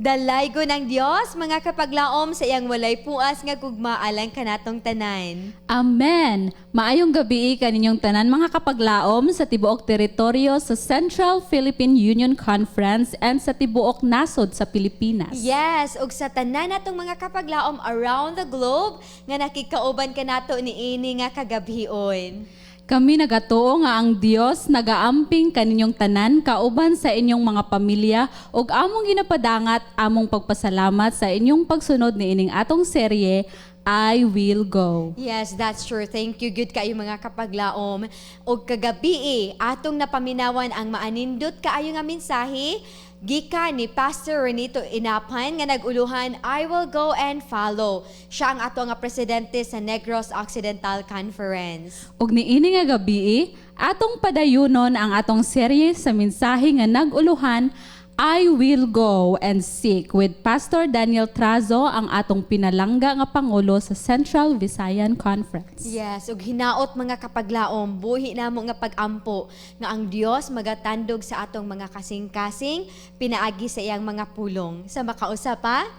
Dalaygo ng Dios mga kapaglaom sa iyang walay puas nga gugmaalang kanatong tanan. Amen. Maayong gabi kaninyong tanan mga kapaglaom sa tibuok teritoryo sa Central Philippine Union Conference and sa tibuok nasod sa Pilipinas. Yes, ug sa tanan natong mga kapaglaom around the globe nga nakikauban kanato niini nga kagabhion. Kami nagatuo nga ang Dios nagaamping kaninyong tanan kauban sa inyong mga pamilya ug among ginapadangat among pagpasalamat sa inyong pagsunod niining atong serye I Will Go. Yes, that's true. Thank you good kayo mga kapaglaom. Og kagabi atong napaminawan ang maanindot kaayo nga mensahe gikan ni Pastor Renito Inapan nga naguluhan I Will Go and Follow. Siya ang ato nga presidente sa Negros Occidental Conference. Ug niini nga gabi, atong padayunon ang atong serye sa mensahe nga naguluhan I Will Go and Seek with Pastor Daniel Trazo, ang atong pinalangga nga pangulo sa Central Visayan Conference. Yes, ug hinaot mga kapaglaom, buhi namo nga pag-ampo nga ang Dios magatandog sa atong mga kasing-kasing pinaagi sa iyang mga pulong. Sa makausap pa,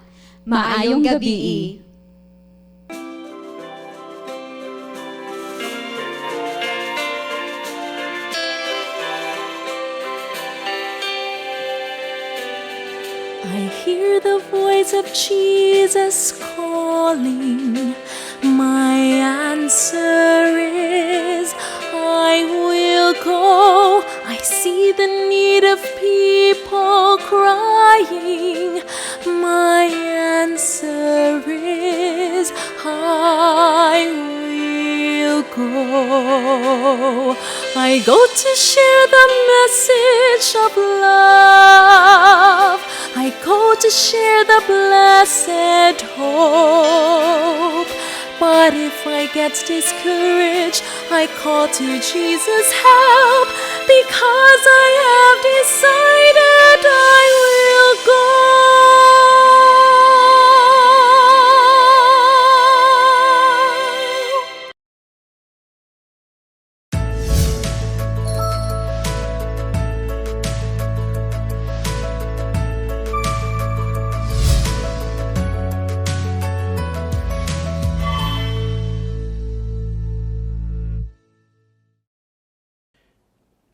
Maayong gabi. I hear the voice of Jesus calling. My answer is, I will go. I see the need of people crying. My answer is, I will go. I go to share the message of love. I go to share the blessed hope. But if I get discouraged, I call to Jesus' help, because I have decided I will go.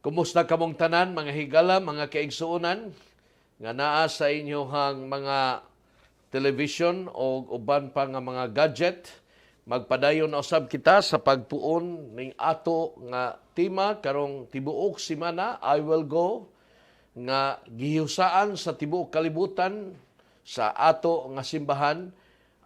Kumusta kamong tanan, mga higala, mga kaigsuonan, nga naa sa inyohang mga television o uban pa nga mga gadget. Magpadayon na usab kita sa pagtuon ning ato nga tema karong tibuok semana, I Will Go, nga gihusaan sa tibuok kalibutan sa ato nga simbahan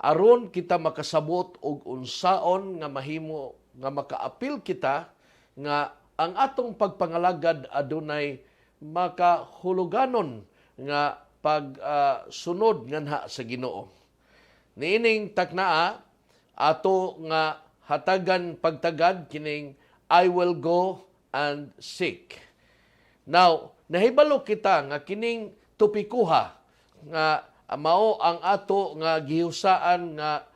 aron kita makasabot og unsaon nga mahimo nga makaapil kita nga ang atong pagpangalagad adunay makahuluganon nga pagsunod nganha sa Ginoo. Niining taknaa ato nga hatagan pagtagad kining I will go and seek. Now, nahibalo kita nga kining tupikuha nga mao ang ato nga gihusaan nga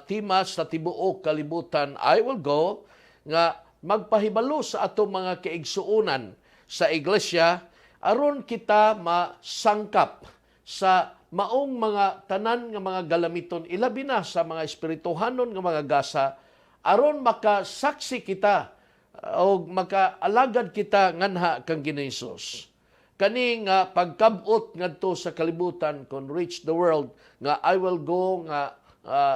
tema sa tibuok kalibutan I will go nga magpahibalo sa ato mga kaigsuonan sa iglesia aron kita masangkap sa maong mga tanan nga mga galamiton ilabi na sa mga espirituhanon nga mga gasa aron makasaksi kita o makaalagad kita nganha kang Ginoong Hesus. Kani nga pagkabot ngadto sa kalibutan kon reach the world nga I will go nga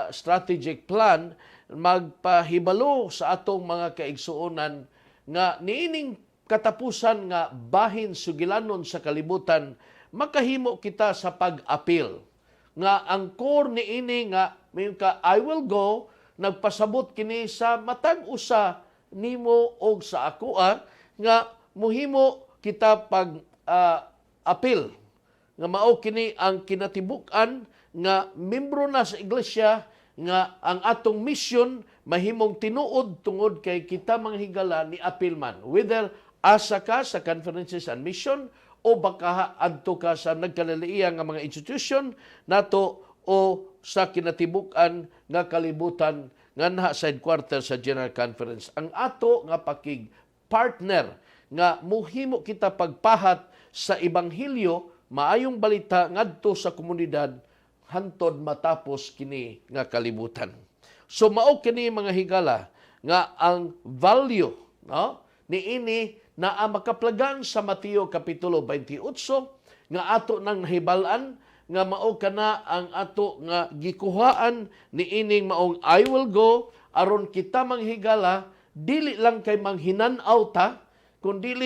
strategic plan magpahibalo sa atong mga kaigsuonan nga niining katapusan nga bahin sugilanon sa kalibutan makahimo kita sa pag-apil nga ang core niini nga mayon ka I will go nagpasabot kini sa matag usa nimo og sa akoa nga muhimo kita pag apil nga mao kini ang kinatibuk-an nga membro na sa iglesia nga ang atong mission mahimong tinuod tungod kay kita mga higala ni apil man, whether asa ka sa conferences and mission o baka adto ka sa nagkalalian nga mga institution nato o sa kinatibuk-an nga kalibutan nga naha sa headquarters sa General Conference. Ang ato nga pakig partner nga muhimo kita pagpahat sa Ebanghelyo maayong balita ngadto sa komunidad hantod matapos kini nga kalibutan. So mao kini mga higala nga ang value, no, niini na makaplagan sa Mateo kapitulo 28 nga ato nang nahibalan nga mao kana ang ato nga gikuhaan niining maong I will go aron kita manghigala dili lang kay manghinan-aw ta kundi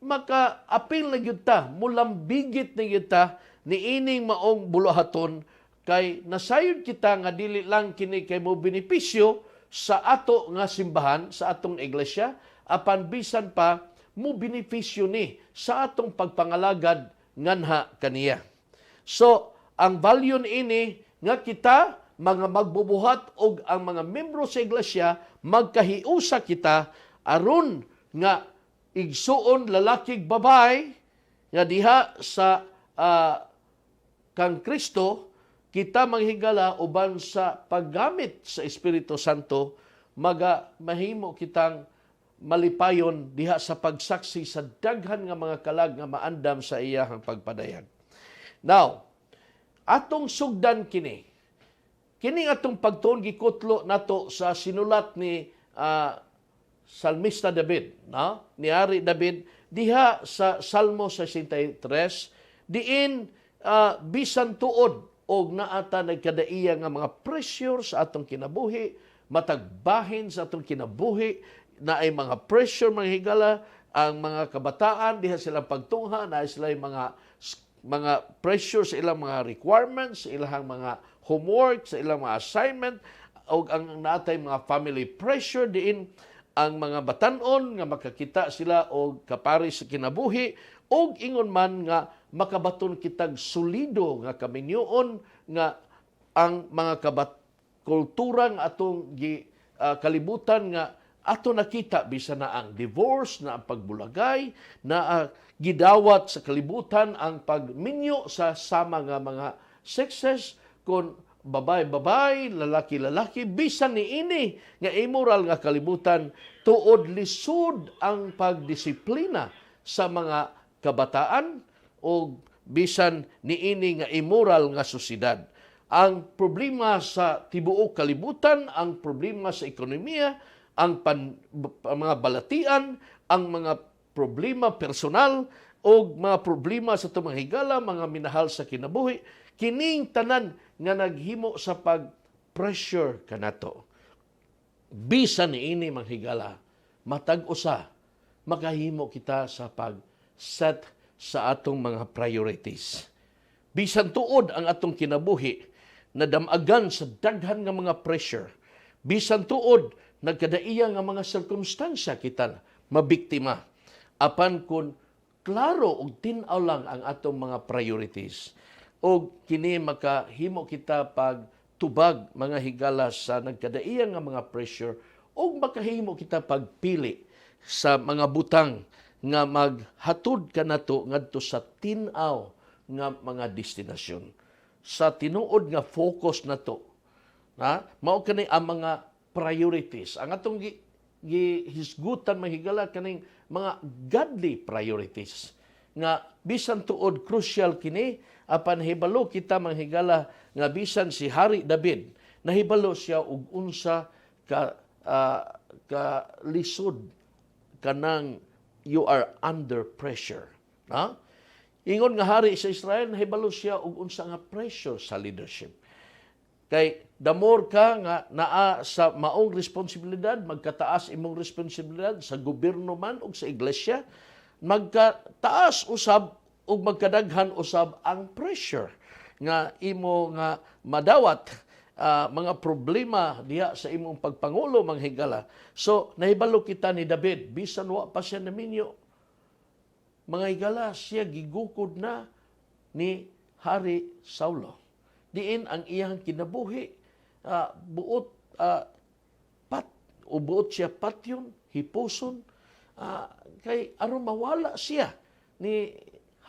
maka-apil na gyud ta, mulambigit na gyud ta niining maong buluhaton kay nasayod kita nga dili lang kini kay mo benepisyo sa ato nga simbahan, sa atong iglesia, apan bisan pa mo benepisyo ni sa atong pagpangalagad nganha kaniya. So, ang value ini nga kita mga magbubuhat og ang mga membro sa iglesia magkahiusa kita aron nga igsuon lalakig babay nga diha sa kang Kristo kita manghigala uban sa paggamit sa Espiritu Santo mahimo kitang malipayon diha sa pagsaksi sa daghan nga mga kalag nga maandam sa iyahang pagpadayag. Now, atong sugdan kini atong pagtuon gikutlo nato sa sinulat ni Salmista David, no? Ni Ari David diha sa Salmo 63 diin bisan tuod og naata nagkadaiya nga mga pressure sa atong kinabuhi, matagbahin sa atong kinabuhi, na ay mga pressure mga higala, ang mga kabataan diha silang pagtungha, na sila mga pressure sa ilang mga requirements, sa ilang mga homework, sa ilang mga assignment, o ang naatay mga family pressure diin ang mga batanon nga makakita sila og kapari sa kinabuhi og ingon man nga makabaton kitag solido nga kaminyoon nga ang mga kultura nga atong kalibutan nga ato nakita bisan na ang divorce, na ang pagbulagay, na gidawat sa kalibutan ang pagminyo sa sama nga mga sexes kon babay-babay, lalaki-lalaki, bisan niini nga immoral nga kalibutan, tuod lisod ang pagdisiplina sa mga kabataan o bisan niini nga immoral nga sosyedad. Ang problema sa tibuok kalibutan, ang problema sa ekonomiya, ang mga balatian, ang mga problema personal o mga problema sa itong mga higala, mga minahal sa kinabuhi, kining tanan nga naghimo sa pag-pressure kanato. Bisan niini mga higala, matag usa makahimo kita sa pag-set sa atong mga priorities. Bisan tuod ang atong kinabuhi na damagan sa daghan nga mga pressure. Bisan tuod nagkadaiya nga mga sirkumstansya kita mabiktima. Apan kun klaro og tin-aw lang ang atong mga priorities. O kini makahimo kita pagtubag mga higala sa nagkadaiya nga mga pressure o makahimo kita pagpili sa mga butang nga maghatod kanato ngadto sa tin-aw nga mga destinasyon. Sa tinuod nga focus nato, mao kani ang mga priorities. Ang atong gihisgutan mahigala kaning mga godly priorities nga bisan tuod crucial kini apan hibalo kita manghigala nga bisan si Hari David nahibalo siya og unsa ka lisod kanang you are under pressure. Ingon nga hari sa Israel nahibalo siya og unsa nga pressure sa leadership. Kay damor ka nga naa sa maong responsibilidad, magkataas imong responsibilidad sa gobyerno man o sa iglesia, magkataas usab o magkadaghan usab ang pressure nga imo nga madawat mga problema diha sa imong pagpangulo manghigala. So nahibalo kita ni David bisan wa pa siya naminyo. Mga higala siya gigukod na ni Hari Saulo. Diin ang iyang kinabuhi buot buot siya patyon, hipuson, kay aron mawala siya ni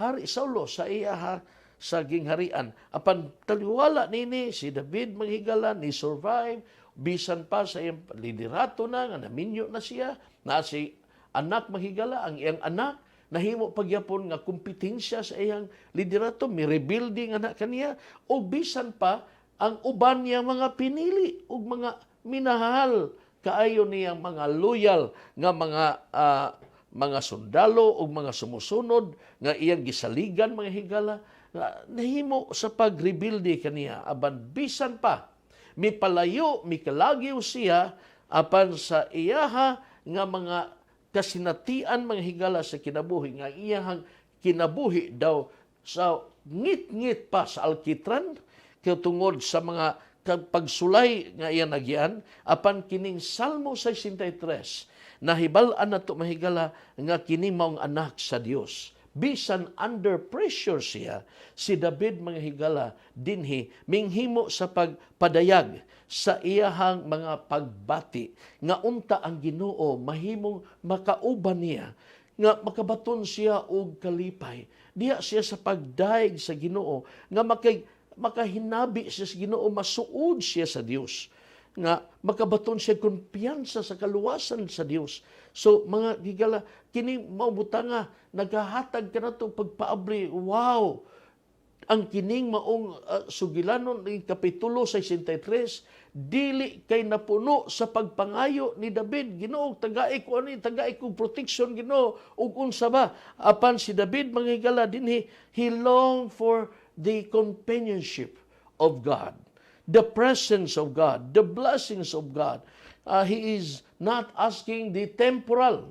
Hari Saulo sa iya sa gingharian. Apan taliwala nini si David manghigala ni survive bisan pa sa iyang liderato na nga naminyo na siya na si anak manghigala ang iyang anak nahimo pagyapon nga kompetensya sa iyang liderato, mi rebuilding ana kaniya, o bisan pa ang uban niya mga pinili ug mga minahal kaayo niyang mga loyal nga mga sundalo o mga sumusunod nga iyang gisaligan mga higala, nahimo sa pag-rebuilde kaniya aban bisan pa mipalayo mikalagyo siya apan sa iyaha nga mga kasinatian mga higala sa kinabuhi nga iyahang kinabuhi daw sa ngit-ngit pa sa alkitran tungod sa mga pagsulay nga iya nagyan apan kining Salmo 63 nahibal-an nato mahigala nga kini maong anak sa Dios. Bisan under pressure siya, si David mga higala dinhi minghimo sa pagpadayag sa iyahang mga pagbati nga unta ang Ginoo mahimong makauban niya nga makabaton siya og kalipay. Diha siya sa pagdaig sa Ginoo nga makahinabi siya sa Ginoo, masuod siya sa Dios nga makabaton siya kumpiyansa sa kaluwasan sa Dios. So mga higala kini maubuta nga nagahatag ka na ito pagpaabli. Wow! Ang kining maong sugilanon ng Kapitulo 63, dili kay napuno sa pagpangayo ni David. Ginoo, tagay ko tagay ko protection Ginoo. Ug unsa ba? Apan si David mga higala dinhi, he longed for the companionship of God, the presence of God, the blessings of God. He is not asking the temporal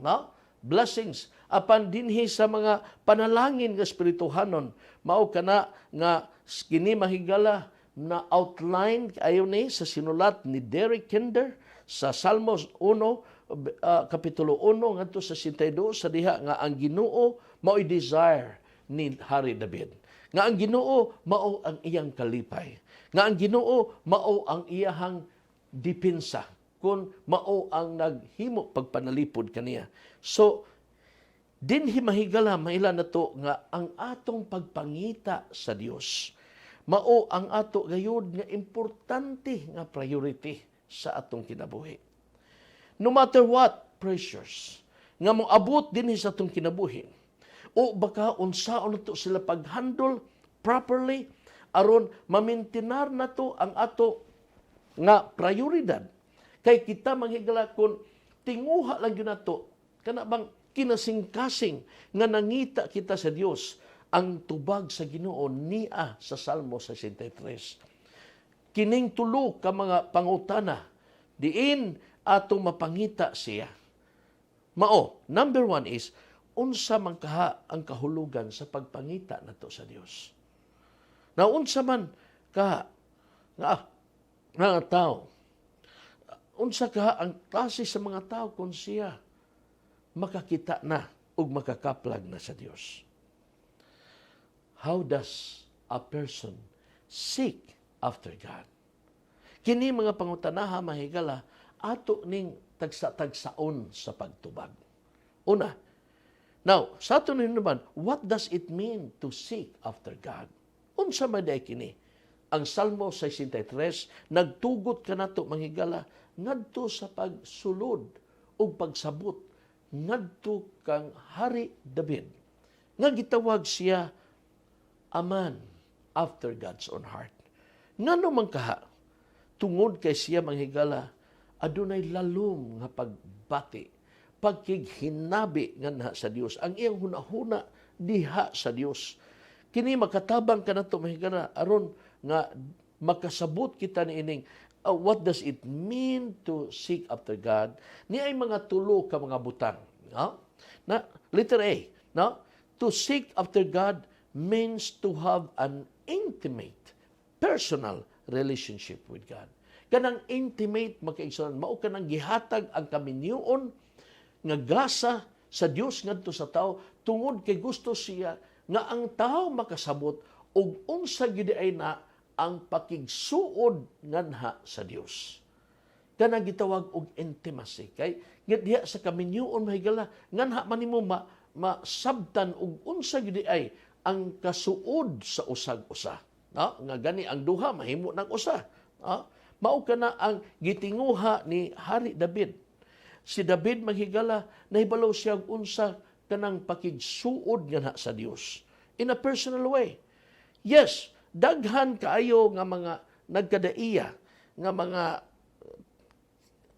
blessings. Apan dinhi sa mga panalangin nga espirituhanon, mao kana nga kini mahigala na outline ayon ni sa sinulat ni Derek Kinder sa Salmos 1, Kapitulo 1 ngadto sa 62 sa diha nga ang Ginoo mao'y desire ni Hari David. Nga ang Ginoo mao ang iyang kalipay. Nga ang Ginoo mao ang iyahang depensa kun mao ang naghimo pagpanalipod kaniya. So dinhi mahigala maila nato nga ang atong pagpangita sa Dios mao ang ato gayud nga importante nga priority sa atong kinabuhi. No matter what pressures nga moabot dinhi sa atong kinabuhi, o baka unsaon nato sila paghandle properly aron mamintinar nato ang ato nga prioridad. Kay kita manghigala kun tinguha lang yun nato kana bang kinasing-kasing nga nangita kita sa Dios ang tubag sa Ginoo niya sa Salmo 63. Kining tulo ka mga pangutana diin atong mapangita siya. Mao, number 1 is unsa man kaha ang kahulugan sa pagpangita nato sa Dios. Na unsa man kaha nga tao, unsa kaha ang klase sa mga tao kung siya makakita na ug makakaplag na sa Dios. How does a person seek after God? Kini mga pangutanaha mahigala ato ning tagsa-tagsaon sa pagtubag. Una, now, sa ato naman, what does it mean to seek after God? Unsa man day kini? Ang Salmo 63 nagtugot kanato manghigala ngadto sa pagsulod ug pagsabot ngadto kang Hari David nga gitawag siya a man after God's own heart. Ngano man kaha tungod kay siya manghigala adunay lalom nga pagbati, pagkighinabi nga na sa Dios, ang iyang hunahuna diha sa Dios. Kini makatabang kanato mahigala aron nga makasabot kita niining what does it mean to seek after God? Ni ay mga tulo ka mga butang. No? Na letter A, no? To seek after God means to have an intimate, personal relationship with God. Kanang intimate makaigsoon, mao kanang gihatag ang kaminyoon nga grasa sa Dios ngadto sa tao tungod kay gusto siya nga ang tao makasabot og unsa gyud ay na ang pakigsuod nganha sa Dios. Kana gitawag og intimacy. Kay diha sa kaminyoon mahigala nganha man nimo masabtan og unsa gyud ay ang kasuod sa usag-usa. No? Nga gani ang duha mahimo ng usa. No? Mao kana ang gitinguha ni Hari David. Si David maghigala nahibalaw siya unsa kanang pakigsuod nga na sa Dios in a personal way. Yes, daghan kaayo nga mga nagkadaiya nga mga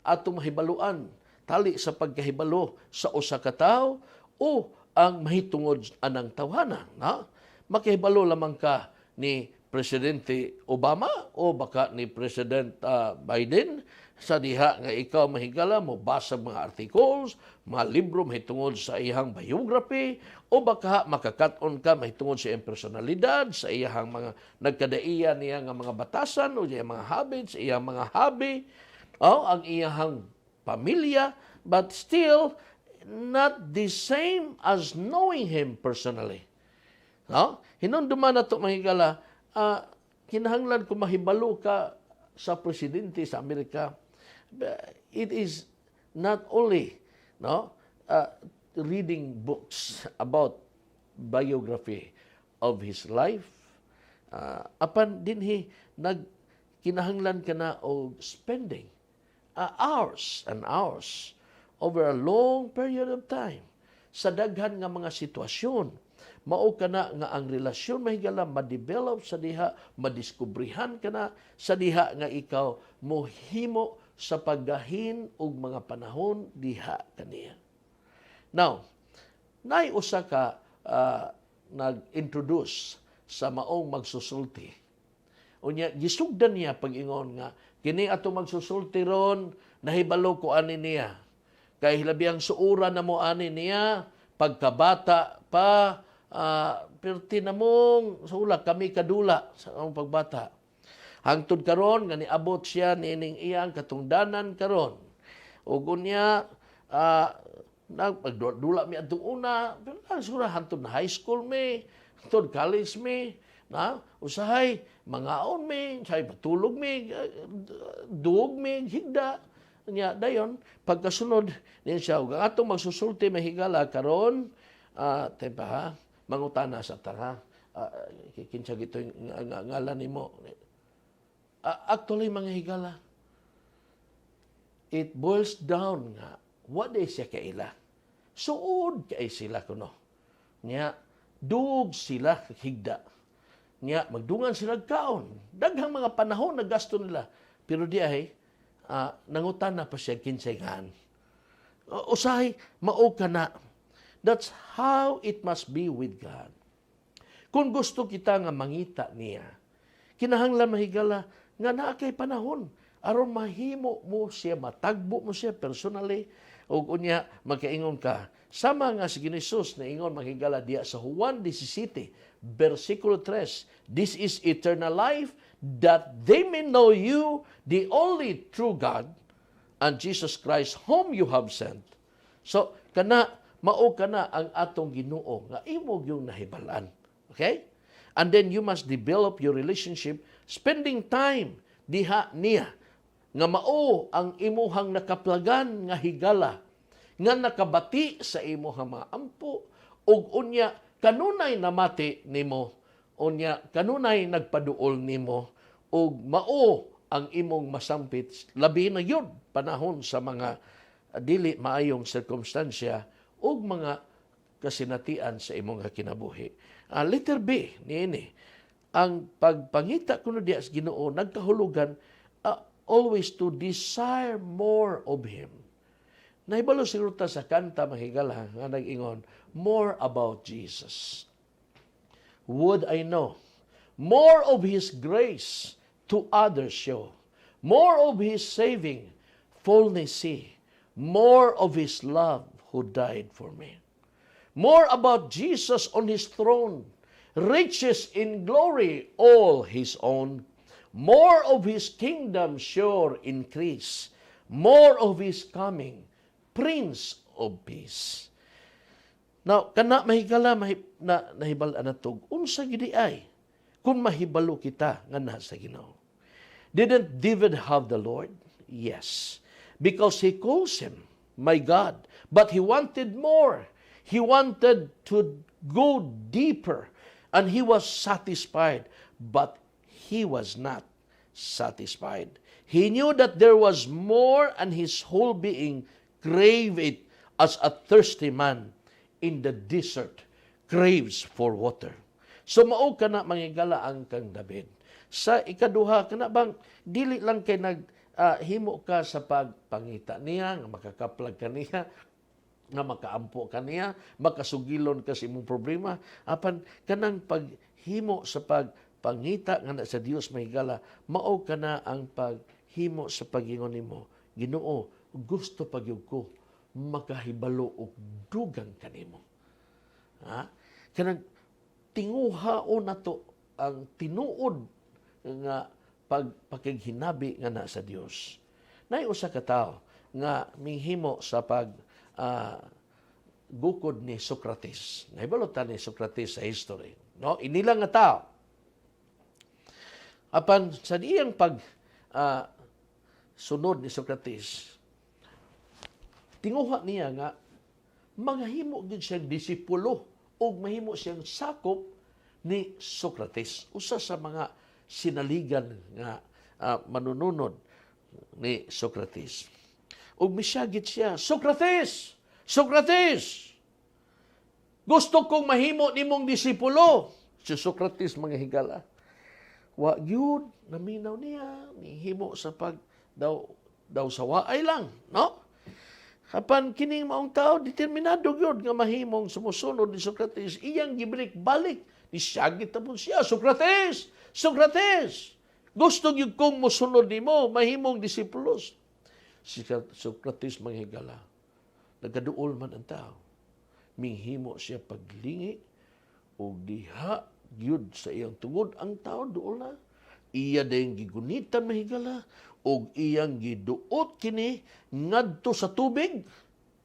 atong mahibaluan tali sa pagkahibalo sa usa ka tawo o ang mahitungod anang tawhana, na makahibalo lamang ka ni Presidente Obama o baka ni President Biden sa diha nga ikaw mahigala mo basag mga articles, mga libro mahitungod sa iyang biography o baka makakaton ka mahitungod sa iyang personalidad, sa iyang mga nagkadaiya niya nga mga batasan o iyang mga habits, iyang mga hobby, ang iyang pamilya, but still not the same as knowing him personally. No? Hinunduman na ito mahigala, kinahanglan kung mahibalo ka sa presidente sa Amerika, it is not only reading books about biography of his life, apan dinhi kinahanglan ka na o spending hours and hours over a long period of time sa daghan nga mga sitwasyon. Mao ka na nga ang relasyon mahigala ma-develop sa diha, madiskubrihan ka na sa diha nga ikaw mohimo sa paggahin og mga panahon diha kaniya. Now, naay usa ka nag-introduce sa maong magsusulti. Unya gisugdan niya pag-ingon nga kini ato magsusulti ron nahibalo ko ani niya. Kay hilabihang suura na mo ani niya pagkabata pa, pero tinamong sula kami kadula sa among pagbata. Hangtod karon nga niabot siya nining iyang katungdanan karon. Ug unya nagpagdula mi adtong una, pero sura hangtod na high school mi, hangtod college mi, na usahay mangaon mi, usahay patulog mi, duog mi, higda. Nya dayon pagkasunod din siya ug atong magsusulti mahigala karon tempa ha mangutana sa tara kinsa gito ngalan nimo actually mga higala it boils down nga what is siya kaila suod kay sila kuno nya dug sila higda nya magdungan sila kaon daghang mga panahon na gasto nila pero di ay nangutan na pa siya kinsayngan. Usahay, mao ka na. That's how it must be with God. Kung gusto kita nga mangita niya, kinahanglan mahigala nga naa kay panahon aron mahimo mo siya, matagbo mo siya personally, o kunya magkaingon ka. Sama nga si Ginisus na ingon mahigala diya sa Juan 17, versikulo 3, this is eternal life, that they may know you, the only true God, and Jesus Christ, whom you have sent. So, mao kana ang atong Ginoo nga imog yung nahibalan. Okay? And then you must develop your relationship, spending time diha niya, nga mao ang imuhang nakaplagan nga higala, nga nakabati sa imuhang mga ampo, ug unya kanunay namati nimo, unya kanunay nagpaduol nimo ug mao ang imong masampit labi na yun panahon sa mga dili maayong sirkumstansya ug mga kasinatian sa imong kinabuhi. Letter B niini ang pagpangita kuno diya sa Ginoo nagkahulugan always to desire more of Him. Nahibalo siguro ta sa kanta mahigala nga nag-ingon more about Jesus. Would I know more of His grace to others show, more of His saving fullness see, more of His love who died for me. More about Jesus on His throne, riches in glory all His own, more of His kingdom sure increase, more of His coming, Prince of Peace. Now, kana mahigala nahibal anatog unsa gidi ay kung mahibalo kita nga nasa Ginoo. Didn't David have the Lord? Yes. Because he calls him my God. But he wanted more. He wanted to go deeper. And he was satisfied. But he was not satisfied. He knew that there was more and his whole being craved it as a thirsty man in the desert craves for water. So mao kana manghigala ang kang David. Sa ikaduha kana bang dili lang kay himo ka sa pagpangita niya nga makakaplag ka niya, nga makaampo ka niya, makasugilon ka sa imong problema, apan kanang paghimo sa pagpangita nga na sa Dios mahigala, mao kana ang paghimo sa pagingon nimo. Ginoo, gusto pagyud ko makahibalo og dugang kanimo. Ha? Kanang tinguhaon nato ang tinuod nga pagpakighinabi nga na sa Dios. Nay usa ka tawo nga minghimo sa gukod ni Socrates. Nahibalutan ni Socrates sa history. No? Inilang nga tao. Apan sa diyang sunod ni Socrates, tinguha niya nga manghimo gid siyang disipulo o mahimo siyang sakop ni Socrates. Usa sa mga sinaligan nga manununod ni Socrates. Ug misyagit siya, Socrates! Socrates! Gusto kong mahimo nimong disipulo. Si Socrates mga higala. Wa gyud naminaw niya, nihimo sa daw sa waay lang, no? Kapan kining maong tao determinado gyud nga mahimong sumusunod ni Socrates, iyang gibalik balik. Nisyagit na po siya, Socrates! Socrates! Gusto gyud kong musunod nimo, mahimong disipulos. Si Socrates manghigala, nagaduol man ang tao. Minghimo siya paglingi o diha gyud sa iyang tungod ang tao duol na. Iya dayang gigunitan mahigala o iyang giduot kini ngadto sa tubig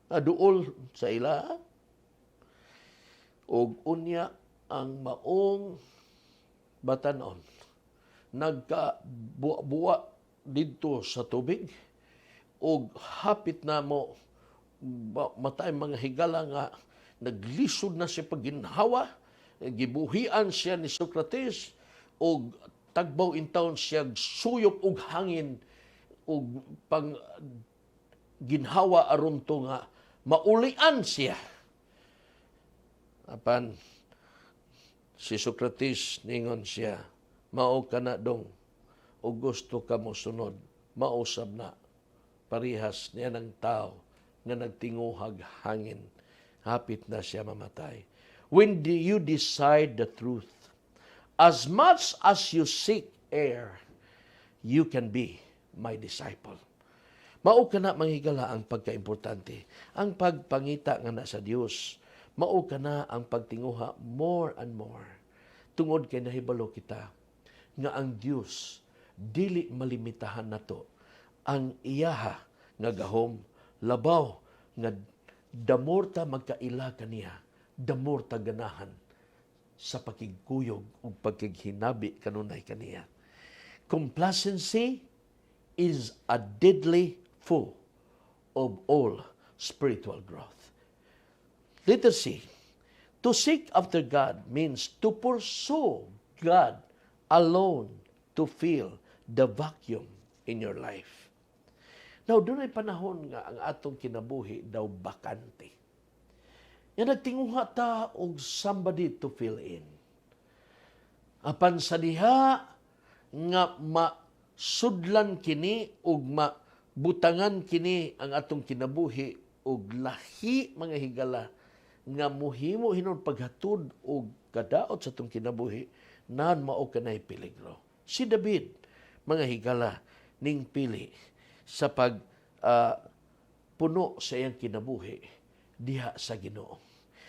duol sa ila. Og unya ang maong batanon nagkabuwa didto sa tubig og hapit na mo matay mga higala nga naglisod na siya pagginhawa, gibuhian siya ni Socrates og tagbaw in taon siya suyop og hangin og pang ginhawa aron to nga maulian siya. Apan si Socrates ningon siya, mao ka na dong o gusto ka mo sunod, mausab na parihas niya ng tao nga nagtinguhag hangin, hapit na siya mamatay. When do you decide the truth? As much as you seek air, you can be my disciple. Mao ka na manghigala ang pagkaimportante. Ang pagpangita nga na sa Dios, mao ka na ang pagtinguha more and more. Tungod kay nahibalo kita nga ang Dios dili malimitahan nato ang iyaha nga gahom labaw nga damorta magkaila kaniya, damorta ganahan sa pakigkuyog ug pagkighinabi kanunay kaniya. Complacency is a deadly foe of all spiritual growth. Letter C, to seek after God means to pursue God alone to fill the vacuum in your life. Now, doon ay panahon nga ang atong kinabuhi daw bakante. Yan nagtinguha ta og somebody to fill in. Apan sa diha nga masudlan kini og mabutangan kini ang atong kinabuhi og lahi mga higala nga muhimo hinon paghatod og kadaot sa atong kinabuhi nan mao kanay peligro. Si David mga higala ning pili sa puno sa iyang kinabuhi diha sa Ginoo.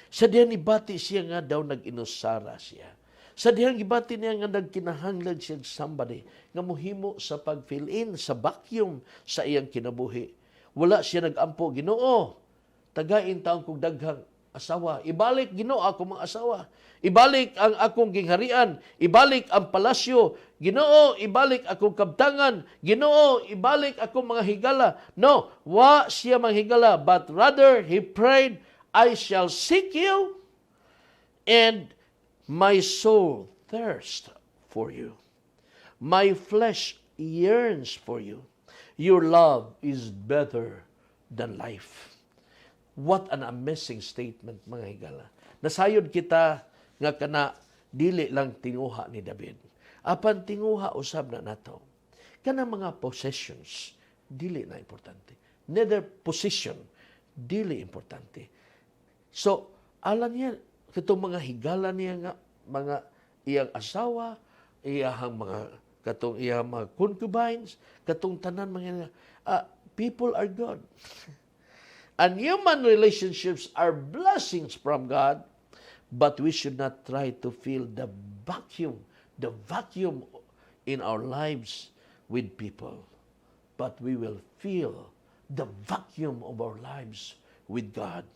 Sa dihang ibati siya nga daw nag-inusara siya. Sa dihang ibati niya nga nagkinahanglan siya somebody nga muhimo sa pag-fill in sa vacuum sa iyang kinabuhi. Wala siya nag-ampo, Ginoo, tagain taong kong daghang asawa. Ibalik, Ginoo, ako mga asawa. Ibalik ang akong gingharian. Ibalik ang palasyo. Ginoo, ibalik akong kabtangan. Ginoo, ibalik akong mga higala. No, wa siya mga higala, but rather he prayed, I shall seek you, and my soul thirsts for you. My flesh yearns for you. Your love is better than life. What an amazing statement, mga higala. Nasayod kita nga kana dili lang tinguha ni David. Apan tinguha usab na nato. Kana mga possessions, dili na importante. Neither position, dili importante. So, alam niya, katong mga higala niya nga, mga iyang asawa, iyang mga, katong iyang mga concubines, katong tanan mga, people are good. And human relationships are blessings from God, but we should not try to fill the vacuum in our lives with people. But we will fill the vacuum of our lives with God.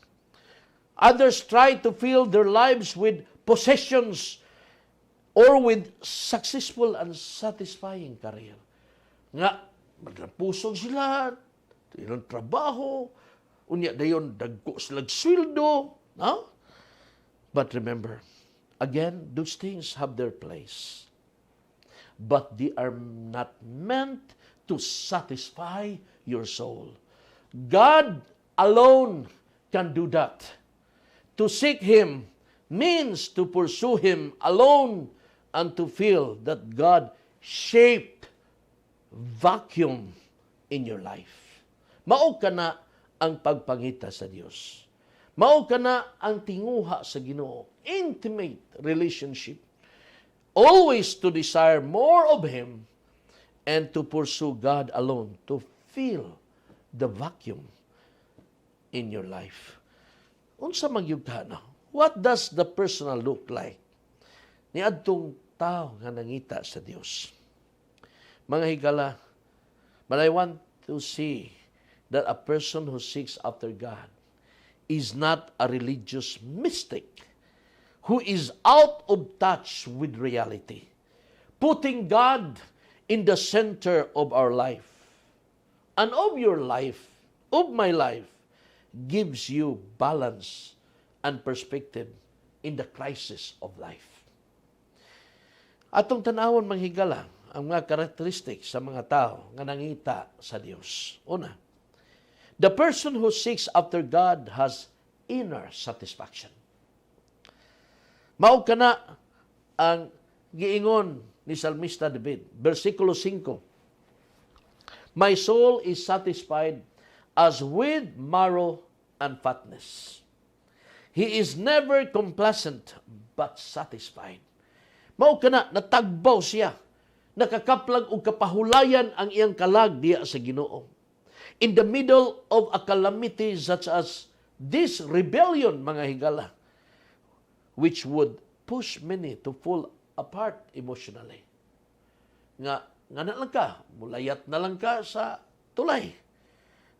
Others try to fill their lives with possessions or with successful and satisfying career. Nga, magpusog sila, ilang trabaho, unya dayon dagko sila sweldo, no? But remember, again, those things have their place. But they are not meant to satisfy your soul. God alone can do that. To seek Him means to pursue Him alone and to feel that God shaped vacuum in your life. Mao ka na ang pagpangita sa Dios. Mao ka na ang tinguha sa Ginoo. Intimate relationship. Always to desire more of Him and to pursue God alone, to fill the vacuum in your life. Unsa magyud ka na? What does the personal look like? Ni adtong tao nga nangita sa Dios. Mga higala, but I want to see that a person who seeks after God is not a religious mystic who is out of touch with reality, putting God in the center of our life and of your life, of my life, gives you balance and perspective in the crisis of life. Atong tanawon manghigala ang mga characteristics sa mga tao nga nangita sa Dios. Una, the person who seeks after God has inner satisfaction. Mao kana ang giingon ni Salmista David, versikulo 5. My soul is satisfied as with marrow and fatness. He is never complacent but satisfied. Mao kana natagbaw siya, nakakaplag og kapahulayan ang iyang kalag diya sa Ginoo. In the middle of a calamity such as this rebellion, mga higala, which would push many to fall apart emotionally. Nga na lang ka, mulayat na lang ka sa tulay.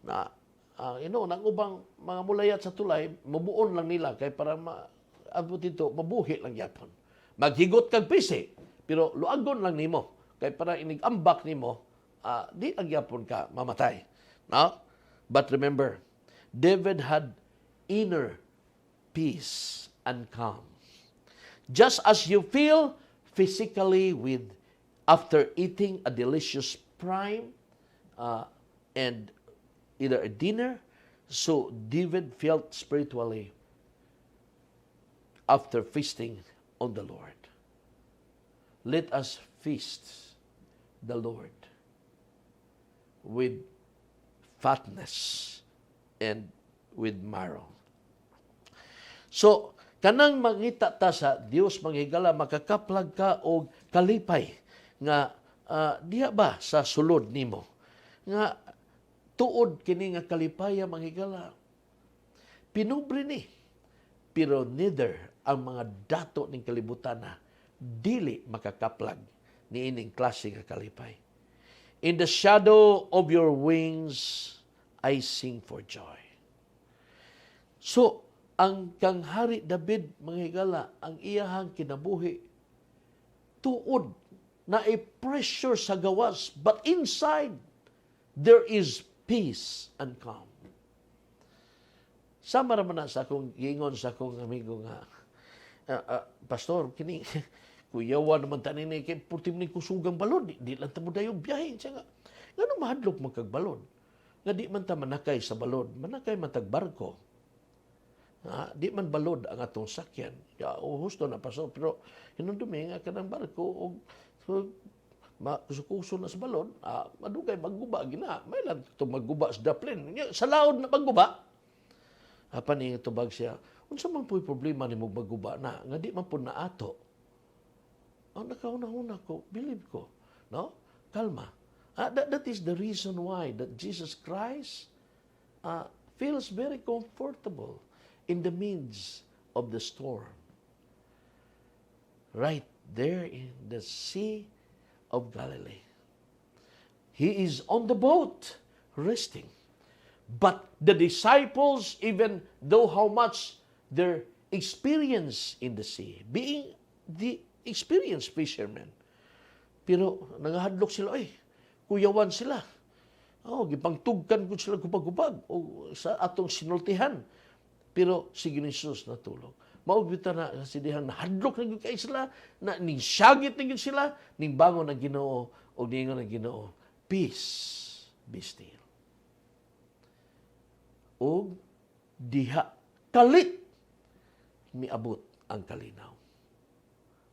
Na, nang ubang mga mulayat sa tulay, mabuon lang nila kay para mabuhi lang yapon. Maghigot kag pisi, pero luagon lang nimo kay para inigambak nimo, di lang yapon ka mamatay. No? But remember, David had inner peace and calm. Just as you feel physically after eating a delicious prime and either a dinner, so David felt spiritually after feasting on the Lord. Let us feast the Lord with fatness and with marrow. So, kanang mangita ta sa Dios manghigala, makakaplag ka og kalipay nga diha ba sa sulod nimo nga tuod kini nga kalipaya manghigala pinubre ni, pero neither ang mga dato ning kalibutan na dili makakaplag ni ining klase nga kalipay. In the shadow of your wings I sing for joy. So ang kang Hari David, mga higala, ang iyahang kinabuhi, tuod na pressure sa gawas, but inside, there is peace and calm. Sama naman na sa akong gingon sa akong amigo nga, Pastor, kini, kuyawa naman tanin ni kay putim ni kusugang balon, di lang tamo dayong biyahe. Siya nga, nga mahadlok magkagbalon. Nga di man ta manakay sa balon, manakay matag barko. Di man balod ang atong sakyan. Ya, husto na paso. Pero hinundumi nga kanang barko o kusukuso na sa balod, madugay magguba gina. May lang ito magguba sa daplin. Sa laod na magguba. Apan ni tubag siya, unsa man po'y problema ni mo magguba na, nga di man po na ato. Ang nakauna-una ko, believe ko. No? Kalma. That is the reason why that Jesus Christ feels very comfortable in the midst of the storm. Right there in the Sea of Galilee. He is on the boat, resting. But the disciples, even though how much their experience in the sea, being the experienced fishermen, pero nangahadlok sila, kuyawan sila. Gipangtugkan ko sila kupag-kupag o sa atong sinultihan. Pero si Jesus natulog. Maugbita na si dihang nahadlok na gyud kay sila, na ning syagit na gyud sila, ning bangon na Ginoo o ningon na Ginoo. Peace, be still. O diha kalit miabot ang kalinaw.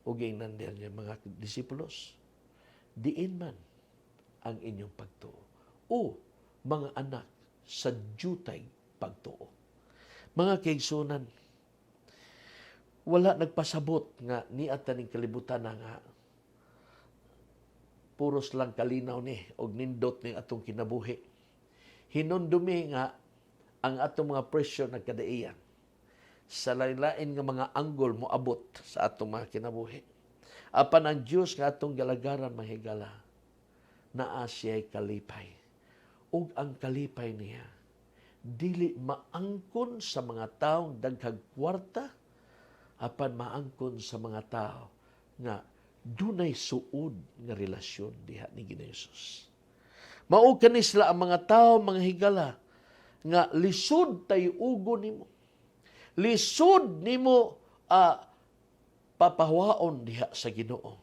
O gaynan niya mga disipulos, diin man ang inyong pagtuo. O mga anak sa jutay pagtuo. Mga kaigsunan, wala nagpasabot nga ni at ning kalibutan na nga puros lang kalinaw ni og nindot ni atong kinabuhi. Hinundumi nga ang atong mga presyo nagkadaiyan sa lain-lain nga mga anggol mo abot sa atong mga kinabuhi. Apan ang Dios nga atong galagaran mahigala naa siya'y kalipay. Ug ang kalipay niya dili maangkon sa mga taong daghang kwarta, apan maangkon sa mga tao nga dunay suod nga relasyon diha ni Ginoong Hesus. Mao kani sila ang mga tao, mga higala, nga lisod tay ugo nimo. Lisod nimo papawaon diha sa Ginoo.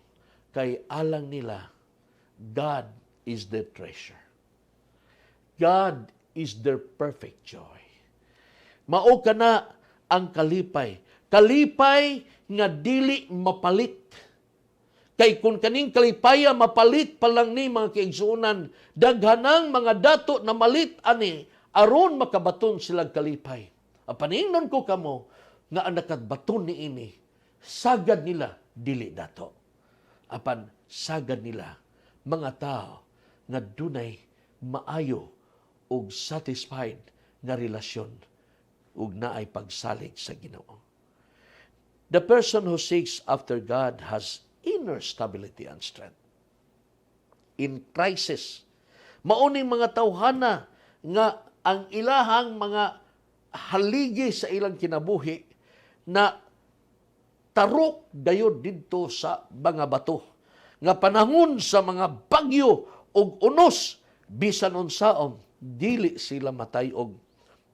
Kay alang nila, God is their treasure. God is their perfect joy. Mao kana ang kalipay. Kalipay nga dili mapalit. Kay kung kaning kalipaya mapalit pa lang ni mga kaigsunan, daghanang mga dato na malit ani aron makabaton silang kalipay. Apaningnon ko kamo nga ang nakagbaton ni ini, sagad nila dili dato. Apan sagad nila mga tao nga dunay maayo ug satisfied nga relasyon ug naay pagsalig sa Ginoo. The person who seeks after God has inner stability and strength. In crisis, mauning mga tawhana nga ang ilahang mga haligi sa ilang kinabuhi na tarok gayud didto sa mga bato. Nga panahon sa mga bagyo ug unos, bisan unsaon, dili sila matayog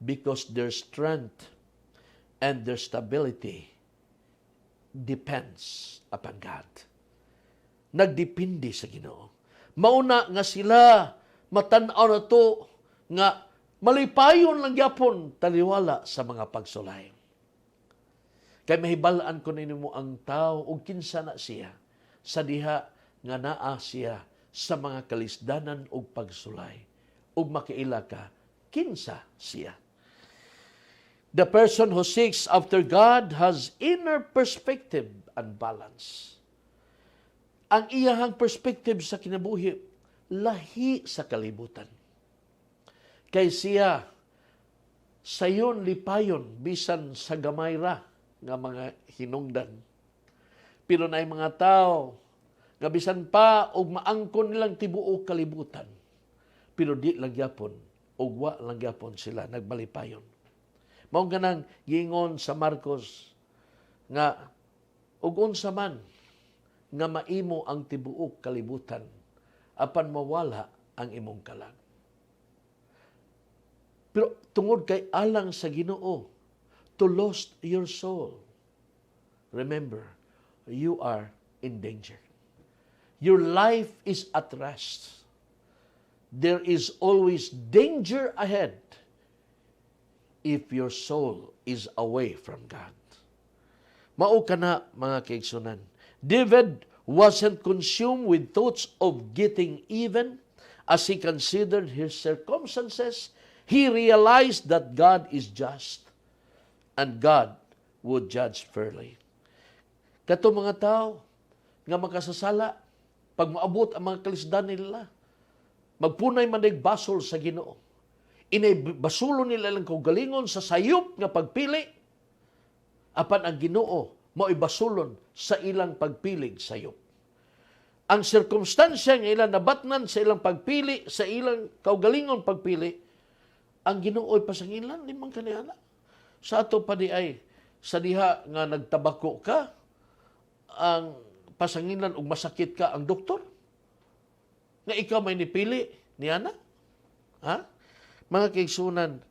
because their strength and their stability depends upon God. Nagdepende sa Ginoo. Mauna nga sila matan-aw na to nga malipayon lang gyapon taliwala sa mga pagsulay. Kay mahibalaan ko ninyo ang tao ug kinsa na siya sa diha nga naa siya sa mga kalisdanan ug pagsulay. Ug makiila ka, kinsa siya. The person who seeks after God has inner perspective and balance. Ang iyahang perspective sa kinabuhi, lahi sa kalibutan. Kay siya, sayon lipayon, bisan sa gamay ra nga mga hinungdan. Pero naay mga tao, nga bisan pa, og maangkon nilang tibuok kalibutan. Pero di lang gyapon, ug wa lang gyapon sila nagbalipayon. Mao ganang giingon sa Marcos nga ug unsa man nga maimo ang tibuok kalibutan apan mawala ang imong kalag. Pero tungod kay alang sa Ginoo, to lost your soul. Remember, you are in danger. Your life is at rest. There is always danger ahead if your soul is away from God. Mao kana mga kaigsunan. David wasn't consumed with thoughts of getting even as he considered his circumstances. He realized that God is just and God would judge fairly. Kato mga tao nga makasasala, pag maabot ang mga kalisdan nila, magpunay man basol sa Ginoo. Inay basulo nila lang kaugalingon sa sayop nga pagpili, apan ang Ginoo mao ibasulon sa ilang pagpilig sayop. Ang sirkumstansya nga ilang nabatnan sa ilang pagpili, sa ilang kaugalingon pagpili, ang Ginoo ay pasangilan limang kaniyana. Sa ato pa di ay, sa diha nga nagtabako ka, ang pasangilan ug masakit ka ang doktor, nga ikaw may nipili niyana. Ha? Mga kaigsunan,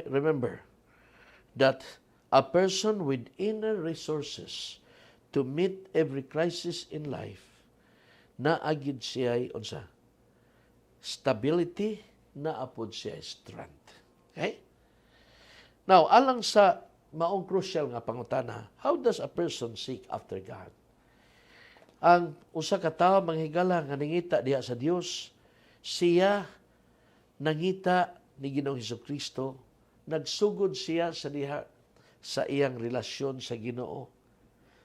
remember that a person with inner resources to meet every crisis in life, naagid siya ay unsa? Stability, naapod siya strength. Okay? Now, alang sa maong crucial nga pangutana, how does a person seek after God? Ang usa ka tawo manghigala nga nangita diha sa Dios, siya nangita ni Ginoong Hesukristo, nagsugod siya sa diha sa iyang relasyon sa Ginoo.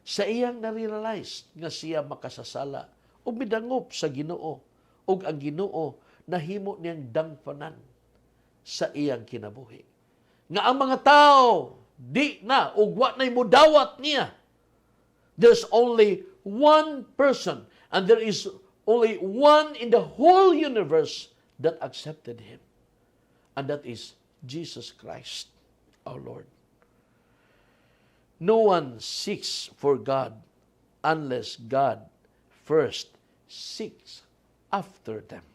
Sa iyang na-realize nga siya makasasala ug midangop sa Ginoo ug ang Ginoo nahimo niyang dangpanan sa iyang kinabuhi. Nga ang mga tao di na ug wa nay modawat niya. There's only one person and there is only one in the whole universe that accepted him. And that is Jesus Christ, our Lord. No one seeks for God unless God first seeks after them.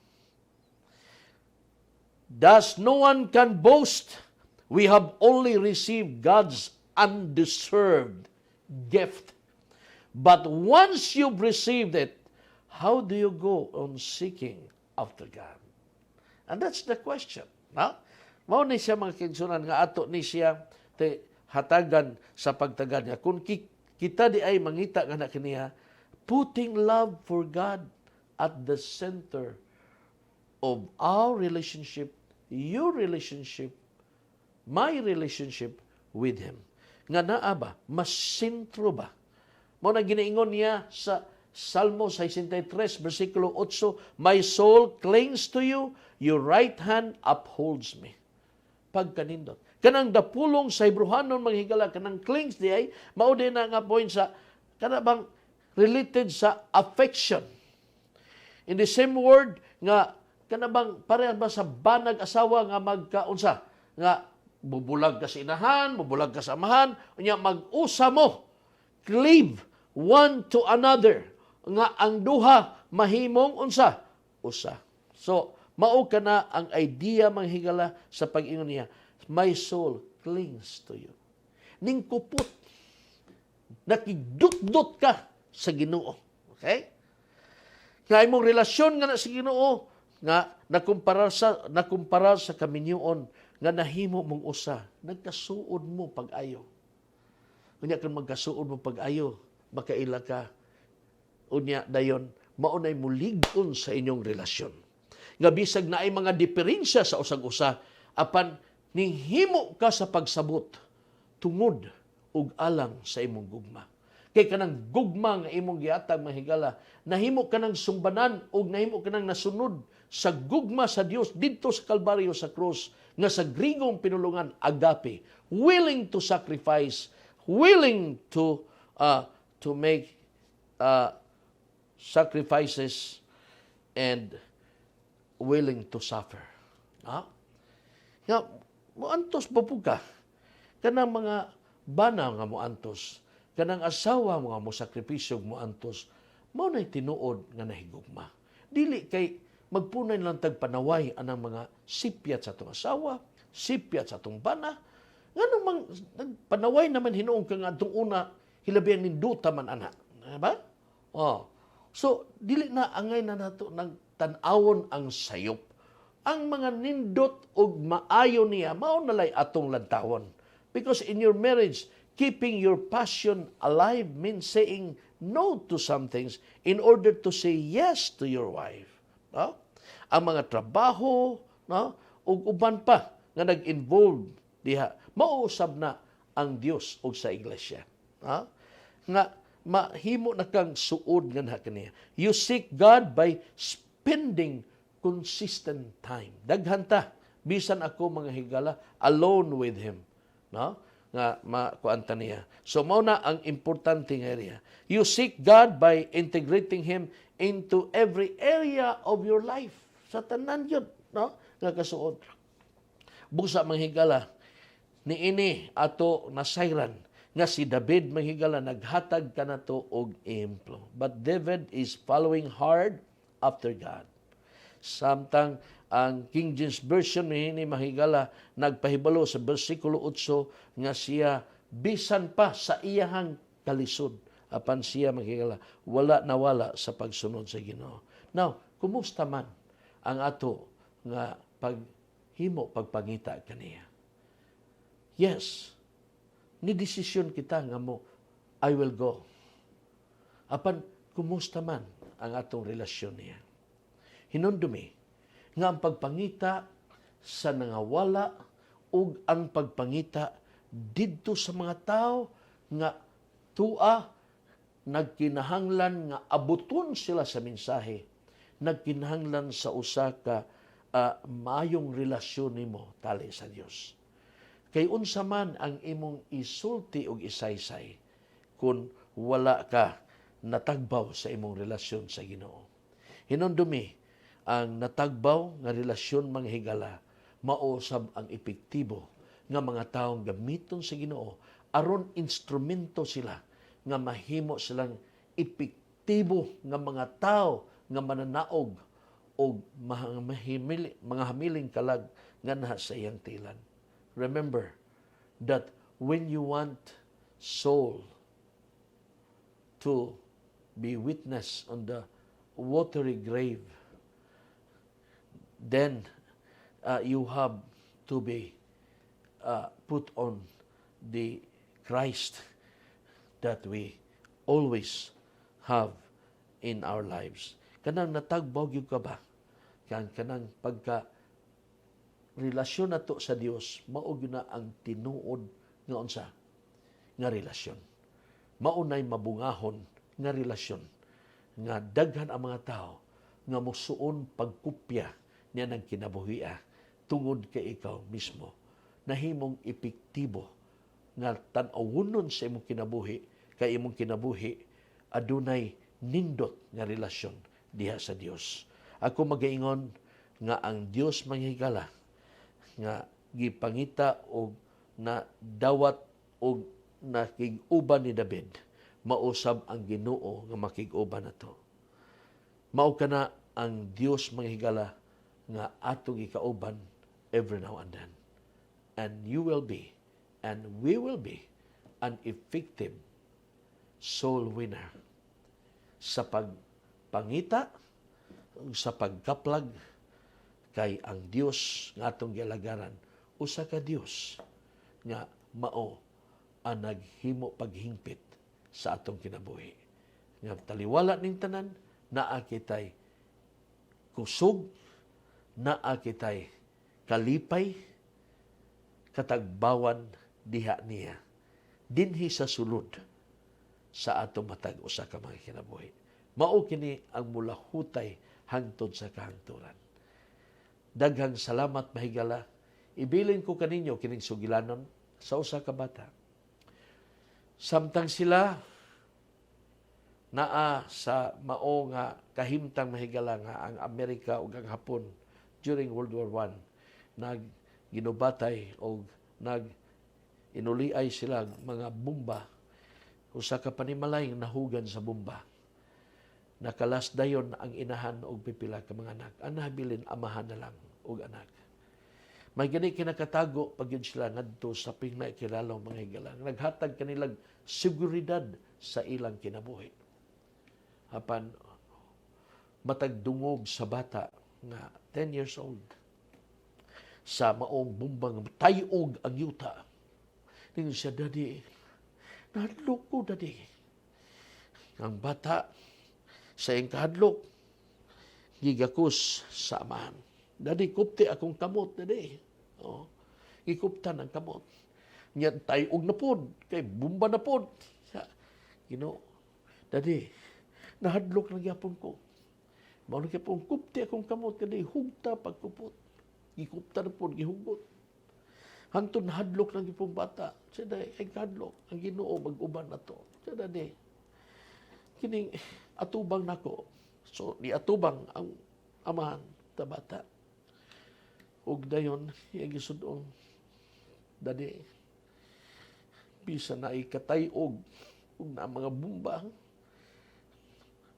Thus, no one can boast. We have only received God's undeserved gift. But once you've received it, how do you go on seeking after God? And that's the question. No? Mao ni siya mga kaigsunan nga ato ni siya hatagan sa pagtagad niya. Kung kita di ay mangita nga na kaniya, putting love for God at the center of our relationship, your relationship, my relationship with Him. Nga naa ba? Mas sentro ba? Mao na ginaingon niya sa Salmo 63, versikulo 8, my soul clings to you, your right hand upholds me. Pagkanindot. Kanang dapulong sa Hebrehanon manghigala, kanang clings di ay, mao din na nga point sa, kanabang related sa affection. In the same word, nga, kanabang pareha ba sa banag asawa nga magkaunsa, nga bubulag ka sa inahan, bubulag ka sa amahan, unya mag-usa mo, cleave one to another, nga ang duha mahimong unsa? Usa. So, mao kana ang idea manghigala sa pag-ingon niya, my soul clings to you. Ning kupot, nakigdut-dut ka sa Ginoo. Okay? Nga imong relasyon nga na sa Ginoo, nga nakumpara sa kaminyoon, nga nahimo mong usa, nagkasuod mo pag-ayo. Unya kung magkasuod mo pag-ayo, makaila ka. Unya dayon, maunay muligon sa inyong relasyon. Nga bisag na ay mga diferensya sa usag-usa, apan ninghimo ka sa pagsabot, tungod ug alang sa imong gugma. Kay kanang gugma nga imong gihatag mahigala, nahimo kanang sumbanan ug nahimo kanang nasunod sa gugma sa Dios didto sa Kalbaryo sa krus, nga sa Grigong pinulungan agape, willing to sacrifice, willing to make sacrifices and willing to suffer. Nga, muantos po ka. Kanang mga bana nga muantos, kanang asawa mga mo sakripisyo muantos, mao na'y tinuod nga nahigugma. Dili kay magpunay lang tagpanaway anang mga sipyat sa atong asawa, sipyat sa atong bana, nga namang panaway naman hinuong ka nga atong una, hilabihan ninduta man ana. Diba? So, dili na angay na nato ng tanawon ang sayop. ang mga nindot ug maayo niya mao nalay atong lantawon. Because in your marriage, keeping your passion alive means saying no to some things in order to say yes to your wife. No? Ang mga trabaho, no, ug uban pa nga nag-involve diha, mauusab na ang Dios ug sa iglesia. No? Nga mahimo na kang suod nga na kaniya. You seek God by spending consistent time. Daghanta bisan ako mga higala alone with Him. No? Nga makuanta niya. So mao na ang importante nga area. You seek God by integrating Him into every area of your life. Sa tanan yun, no? Nga kasuod. Busa mga higala, niini ato nasayran nga si David mga higala naghatag kanato og ehemplo. But David is following hard after God. Samtang ang King James Version ni mahigala nagpahibalo sa bersikulo 8 nga siya bisan pa sa iyahang kalisod apan siya mahigala wala nawala sa pagsunod sa Ginoo. Now, kumusta man ang ato nga pagpangita kaniya? Yes, ni desisyon kita nga mo I will go. Apan kumusta man ang atong relasyon niya? Hinundumi nga ang pagpangita sa nangawala ug ang pagpangita didto sa mga tao nga tua nagkinahanglan nga abuton sila sa mensahe, nagkinahanglan sa usa ka maayong relasyon nimo tali sa Dios. Kay unsa man ang imong isulti ug isaysay kung wala ka natagbaw sa imong relasyon sa Ginoo. Hinundumi ang natagbaw nga relasyon mga higala, mausab ang epektibo nga mga taong gamiton sa Ginoo aron instrumento sila nga mahimo silang epektibo nga mga tao nga mananaog o mga hamiling kalag nga naha sa iyang tilan. Remember that when you want soul to be witness on the watery grave, then you have to be put on the Christ that we always have in our lives. Kanang natagbaw gyud ka ba? Kanang pagka relasyon nato sa Dios mao gyud na ang tinuod nga unsa nga relasyon. Maunay mabungahon nga relasyon nga daghan ang mga tao nga musuon pagkupya niya ng kinabuhia tungod kay ikaw mismo. Nahimong epektibo nga tan-awunon sa imong kinabuhi kay imong kinabuhi adunay nindot nga relasyon diha sa Dios. Ako magaingon nga ang Dios manghigala nga gipangita og na dawat og nakig-uban ni David, mausab ang Ginoo nga makig-uban nato. Mao kana ang Dios manghigala nga atong ikauban every now and then. And you will be, and we will be, an effective soul winner sa pagpangita, sa pagkaplag, kay ang Dios nga atong gialagaran, usa ka Dios nga mao ang naghimo paghingpit sa atong kinabuhi. Nga taliwala ning tanan, naa kitay kusog, naa kitay kalipay, katagbawan diha niya. Dinhi sa sulod sa atong matag usa ka mga kinabuhi. Mao kini ang mulahutay hangtod sa kahangturan. Daghang salamat mahigala. Ibilin ko kaninyo kining sugilanon sa usa ka bata. Samtang sila naa sa mao nga kahimtang mahigala nga ang Amerika ug ang Hapon during World War I ginubatay o inuliay sila mga bomba. Usa ka panimalay nahugan sa bomba. Nakalas dayon ang inahan og pipila ka mga anak. Ang nahabilin amahan na lang og anak. May gani kinakatago pag yun sila ngadto sa pingnay kilalaw mga higalang. Naghatag kanilang seguridad sa ilang kinabuhi. Apan matagdungog sa bata nga 10 years old sa maong bumbang tayog ang yuta. Ningon siya, Daddy, nahadlok ko, Daddy. Ang bata, sa iyang kahadlok, gigakus sa amahan. Daddy, kupti akong kamot, Daddy. Oh, gikuptan ang kamot. Niyan tayog na pod, kay bumba na pod. Ginoo, Daddy, nahadlok na gyapon ko. Mao na gyapon kupti akong kamot, Daddy, hugta pagkupot. Gikupta na pod, gihugot. Hangtod nahadlok lang gyapon bata. Siya Daddy, ay kahadlok, ang Ginoo mag-uban na to. Siya Daddy, kining atubang nako. So, ni atubang ang amahan ta bata. Ug dayon, iyang gisudong, Daddy, bisa na ikatayog ug na mga bumbang,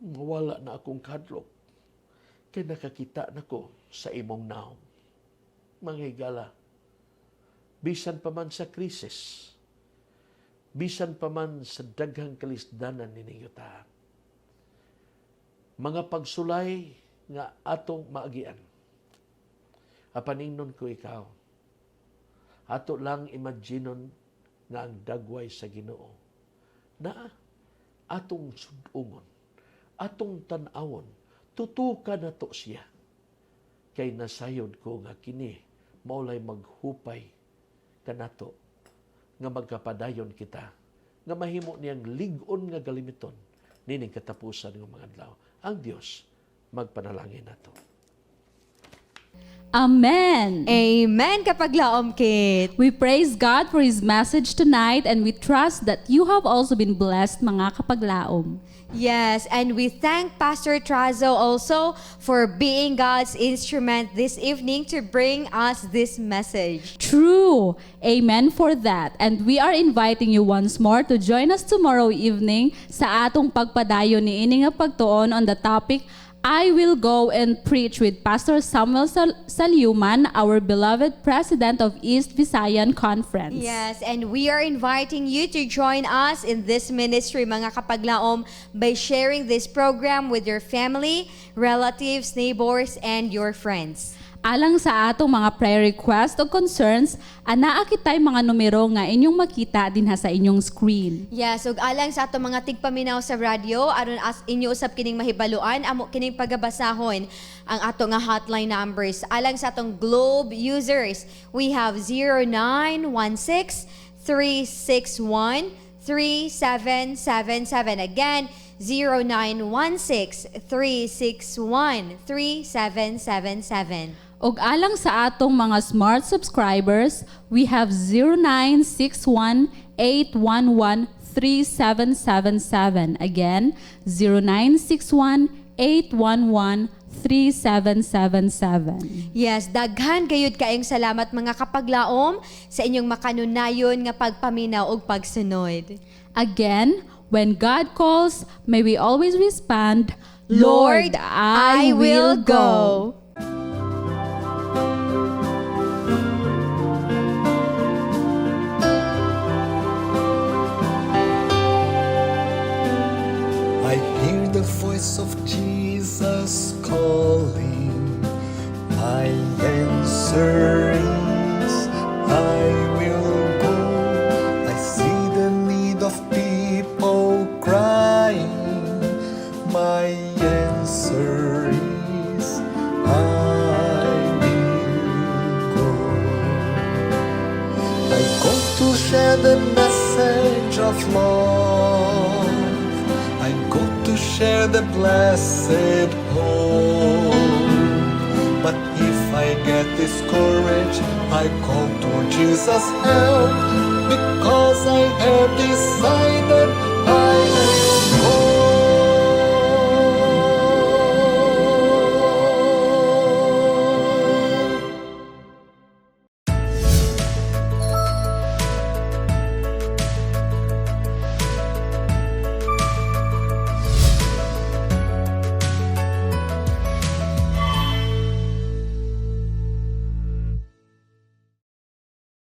mawala na akong kadlok. Kay nakakita nako sa imong naong. Mga higala, bisan pa man sa krisis, bisan pa man sa daghang kalisdanan nininyo ta, mga pagsulay nga atong maagian. Apaningnon ko ikaw. Ato lang imaginon nga ang dagway sa Ginoo na atong sudungon, atong tan-awon, tutukan nato siya. Kay nasayod ko nga kini maulay maghupay kanato nga magkapadayon kita nga mahimo niyang lig-on nga galimiton nining katapusan ng mga adlaw. Ang Dios magpanalangin nato. Amen. Amen, kapaglaom, Kit. We praise God for His message tonight and we trust that you have also been blessed, mga kapaglaom. Yes, and we thank Pastor Trazo also for being God's instrument this evening to bring us this message. True. Amen for that. And we are inviting you once more to join us tomorrow evening sa atong pagpadayon ni ini nga pagtuon on the topic I Will Go and Preach with Pastor Samuel Saliuman, our beloved President of East Visayan Conference. Yes, and we are inviting you to join us in this ministry, mga kapaglaom, by sharing this program with your family, relatives, neighbors, and your friends. Alang sa atong mga prayer request o concerns, anaa kitay mga numero nga inyong makita dinha sa inyong screen. Yes, ug alang sa ato mga tigpaminaw sa radyo, aron as inyo usab kining mahibaluan, amo kining pagabasahon ang ato nga hotline numbers. Alang sa atong Globe users, we have 0916-361-3777. Again, 0916-361-3777. Og alang sa atong mga smart subscribers, we have 0961-811-3777. Again, 0961-811-3777. Yes, daghan gayud kaayong salamat mga kapaglaom sa inyong makanunayon nga pagpaminaw ug pagsunod. Again, when God calls, may we always respond, Lord, I will go. I hear the voice of Jesus calling. My answer is, I will go. I see the need of people crying. My answer is, I will go. I go to share the message of love. I go to share the blessed hope. But if I get discouraged, I call to Jesus' help. Because I have decided I